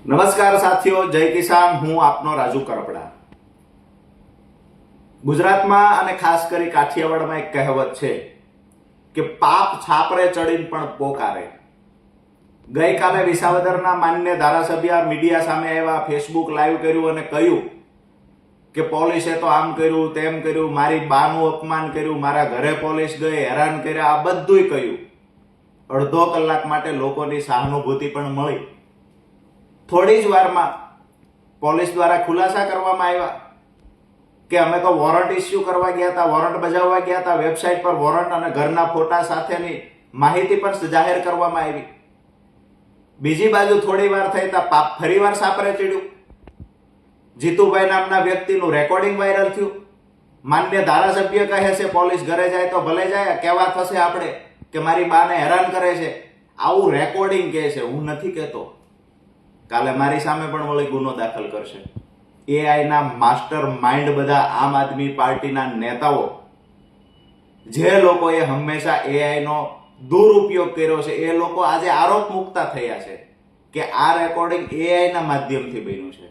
નમસ્કાર સાથીઓ, જય કિસાન. હું આપનો રાજુ કરપડા. ગુજરાતમાં અને ખાસ કરી કાઠિયાવાડમાં એક કહેવત છે કે પાપ છાપરે ચડીને પણ પોકારે. ગઈકાલે વિસાવદરના માન્ય ધારાસભ્ય મીડિયા સામે આવ્યા, ફેસબુક લાઈવ કર્યું અને કહ્યું કે પોલીસે તો આમ કર્યું, તેમ કર્યું, મારી બાનું અપમાન કર્યું, મારા ઘરે પોલીસ ગઈ, હેરાન કર્યા, આ બધુંય કહ્યું. અડધો કલાક માટે લોકોની સહાનુભૂતિ પણ મળી. થોડી જ વારમાં પોલીસ દ્વારા ખુલાસા કરવામાં આવ્યા કે અમે તો વોરંટ ઇસ્યુ કરવા ગયા હતા, વોરંટ બજાવવા ગયા હતા. વેબસાઇટ પર વોરંટ અને ઘરના ફોટા સાથેની માહિતી પણ જાહેર કરવામાં આવી. બીજી બાજુ થોડી વાર થઈ તા પાપ ફરીવાર સાપરે ચડ્યું. જીતુભાઈ નામના વ્યક્તિનું રેકોર્ડિંગ વાયરલ થયું. માન્ય ધારાસભ્ય કહે છે પોલીસ ઘરે જાય તો ભલે જાય, કેવા થશે આપણે કે મારી બાને હેરાન કરે છે. આવું રેકોર્ડિંગ કહે છે, હું નથી કહેતો. કાલે મારી સામે પણ વળી ગુનો દાખલ કરશે. એઆઈના માસ્ટર માઇન્ડ બધા આમ આદમી પાર્ટીના નેતાઓ, જે લોકોએ હંમેશા એઆઈનો દુરુપયોગ કર્યો છે, એ લોકો આજે આરોપ મુકતા થયા છે કે આ રેકોર્ડિંગ એઆઈના માધ્યમથી બન્યું છે.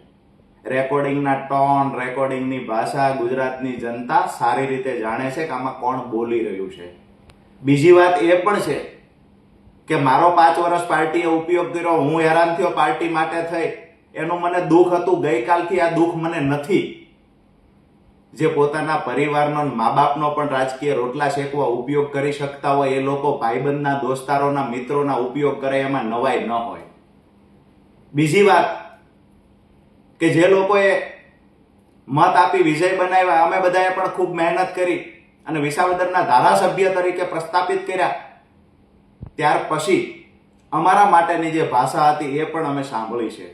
રેકોર્ડિંગના ટોન, રેકોર્ડિંગની ભાષા ગુજરાતની જનતા સારી રીતે જાણે છે કે આમાં કોણ બોલી રહ્યું છે. બીજી વાત એ પણ છે કે મારો 5 વર્ષ પાર્ટીએ ઉપયોગ કર્યો, હું હેરાન થયો પાર્ટી માટે થઈ, એનું મને દુઃખ હતું. ગઈકાલથી આ દુઃખ મને નથી. જે પોતાના પરિવારનો, મા બાપનો પણ રાજકીય રોટલા શેકવા ઉપયોગ કરી શકતા હોય, એ લોકો ભાઈબંધના, દોસ્તારોના, મિત્રોના ઉપયોગ કરે, એમાં નવાઈ ન હોય. બીજી વાત કે જે લોકોએ મત આપી વિજય બનાવ્યા, અમે બધાએ પણ ખૂબ મહેનત કરી અને વિસાવદરના ધારાસભ્ય તરીકે પ્રસ્થાપિત કર્યા. ત્યાર પછી અમારા માટેની જે ભાષા હતી એ પણ અમે સાંભળી છે.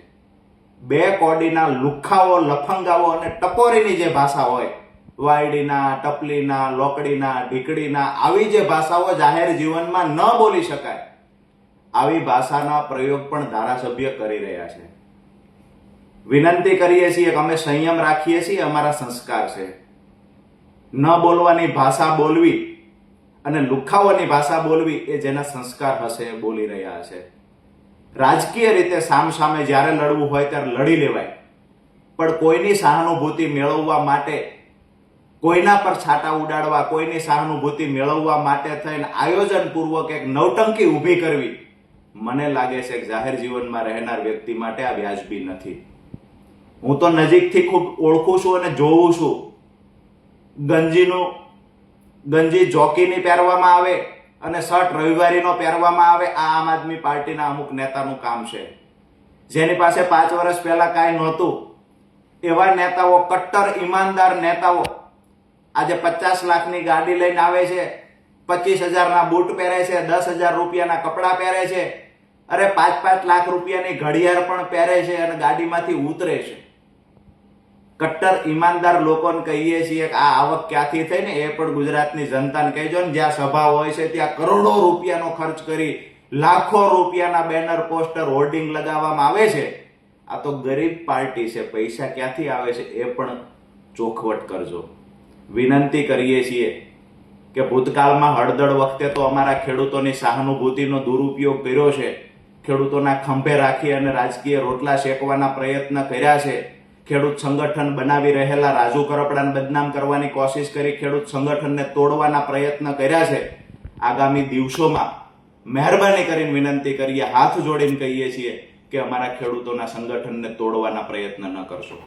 2 કોડીના લુખ્ખાઓ, લફંગાઓ અને ટપોરીની જે ભાષા હોય, વાયડીના, ટપલીના, લોકડીના, ઢીકડીના, આવી જે ભાષાઓ જાહેર જીવનમાં ન બોલી શકાય, આવી ભાષાના પ્રયોગ પણ ધારાસભ્ય કરી રહ્યા છે. વિનંતી કરીએ છીએ કે અમે સંયમ રાખીએ છીએ, અમારા સંસ્કાર છે. ન બોલવાની ભાષા બોલવી અને લુખ્ખાઓની ભાષા બોલવી એ જેના સંસ્કાર હશે એ બોલી રહ્યા છે. રાજકીય રીતે સામસામે જ્યારે લડવું હોય ત્યારે લડી લેવાય, પણ કોઈની સહાનુભૂતિ મેળવવા માટે, કોઈના પર છાંટા ઉડાડવા, કોઈની સહાનુભૂતિ મેળવવા માટે થઈને આયોજનપૂર્વક એક નવટંકી ઊભી કરવી, મને લાગે છે કે જાહેર જીવનમાં રહેનાર વ્યક્તિ માટે આ વ્યાજબી નથી. હું તો નજીકથી ખૂબ ઓળખું છું અને જોઉં છું. ગંજી જોકીની પહેરવામાં આવે અને શર્ટ રવિવારીનો પહેરવામાં આવે. આ આમ આદમી પાર્ટીના અમુક નેતાનું કામ છે. જેની પાસે 5 વર્ષ પહેલા કાંઈ નહોતું, એવા નેતાઓ, કટ્ટર ઈમાનદાર નેતાઓ આજે 50 લાખની ગાડી લઈને આવે છે, 25,000ના બૂટ પહેરે છે, 10,000 રૂપિયાના કપડાં પહેરે છે, અરે 5-5 લાખ રૂપિયાની ઘડિયાળ પણ પહેરે છે અને ગાડીમાંથી ઉતરે છે. કટ્ટર ઈમાનદાર લોકોને કહીએ છીએ કે આ આવક ક્યાંથી થઈ ને એ પણ ગુજરાતની જનતાને કહેજો ને. જ્યાં સભા હોય છે ત્યાં કરોડો રૂપિયાનો ખર્ચ કરી લાખો રૂપિયાના બેનર, પોસ્ટર, હોર્ડિંગ લગાવવામાં આવે છે. આ તો ગરીબ પાર્ટી છે, પૈસા ક્યાંથી આવે છે એ પણ ચોખવટ કરજો. વિનંતી કરીએ છીએ કે ભૂતકાળમાં હળદળ વખતે તો અમારા ખેડૂતોની સહાનુભૂતિનો દુરુપયોગ કર્યો છે. ખેડૂતોના ખંભે રાખી અને રાજકીય રોટલા શેકવાના પ્રયત્ન કર્યા છે. ખેડૂત સંગઠન બનાવી રહેલા રાજુ કરપડાને બદનામ કરવાની કોશિશ કરી, ખેડૂત સંગઠનને તોડવાના પ્રયત્ન કર્યા છે. આગામી દિવસોમાં મહેરબાની કરીને વિનંતી કરીએ, હાથ જોડીને કહીએ છીએ કે અમારા ખેડૂતોના સંગઠનને તોડવાના પ્રયત્ન ન કરશો.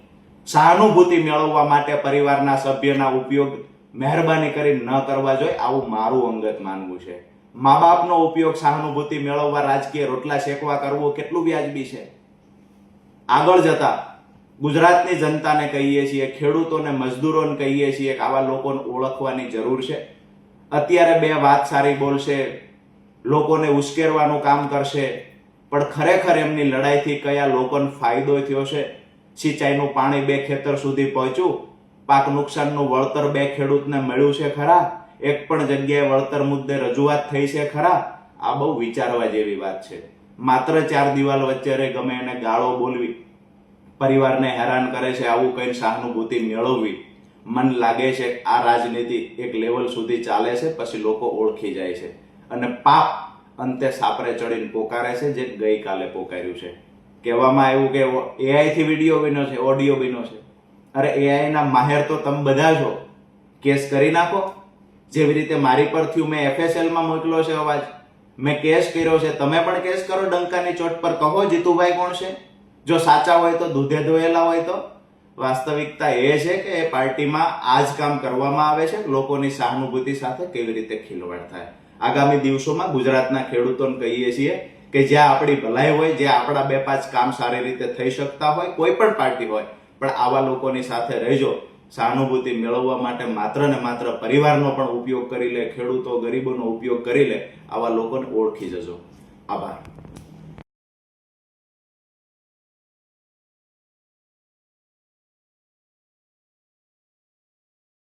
સહાનુભૂતિ મેળવવા માટે પરિવારના સભ્યના ઉપયોગ મહેરબાની કરીને ન કરવા જોઈએ, આવું મારું અંગત માનવું છે. મા બાપનો ઉપયોગ સહાનુભૂતિ મેળવવા, રાજકીય રોટલા શેકવા કરવો કેટલું વ્યાજબી છે? આગળ જતા ગુજરાતની જનતાને કહીએ છીએ, ખેડૂતોને, મજદૂરોને કહીએ છીએ કે આવા લોકોને ઓળખવાની જરૂર છે. અત્યારે 2 વાત સારી બોલશે, લોકોને ઉશ્કેરવાનું કામ કરશે, પણ ખરેખર એમની લડાઈથી કયા લોકોને ફાયદો થયો છે? સિંચાઈનું પાણી 2 ખેતર સુધી પહોંચ્યું, પાક નુકસાનનું વળતર 2 ખેડૂતને મળ્યું છે ખરા? એક પણ જગ્યાએ વળતર મુદ્દે રજૂઆત થઈ છે ખરા? આ બહુ વિચારવા જેવી વાત છે. માત્ર 4 દિવાલ વચ્ચે ગમે એને ગાળો બોલવી, પરિવારને હેરાન કરે છે, આવું કઈ સહાનુભૂતિ મેળવવી, મન લાગે છે આ રાજનીતિ એક લેવલ સુધી ચાલે છે, પછી લોકો ઓળખી જાય છે અને પાપ અંતે સાપરે ચડીને પોકારે છે, જે ગઈકાલે પોકાર્યું છે. કહેવામાં આવ્યું કે એઆઈ થી વિડીયો બન્યો છે, ઓડિયો બન્યો છે. અરે એઆઈ ના માહેર તો તમે બધા છો, કેસ કરી નાખો. જેવી રીતે મારી પર થયું, મેં FSL માં મોકલ્યો છે અવાજ, મેં કેસ કર્યો છે, તમે પણ કેસ કરો ડંકાની ચોટ પર. કહો જીતુભાઈ કોણ છે, જો સાચા હોય તો, દૂધે ધોયેલા હોય તો. વાસ્તવિકતા એ છે કે એ પાર્ટીમાં આ જ કામ કરવામાં આવે છે, લોકોની સહાનુભૂતિ સાથે કેવી રીતે ખિલવાડ થાય. આગામી દિવસોમાં ગુજરાતના ખેડૂતોને કહીએ છીએ કે જ્યાં આપણી ભલાઈ હોય, જ્યાં આપણા 2-5 કામ સારી રીતે થઈ શકતા હોય, કોઈ પણ પાર્ટી હોય, પણ આવા લોકોની સાથે રહેજો. સહાનુભૂતિ મેળવવા માટે માત્ર ને માત્ર પરિવારનો પણ ઉપયોગ કરી લે, ખેડૂતો ગરીબોનો ઉપયોગ કરી લે, આવા લોકોને ઓળખી જજો. આભાર.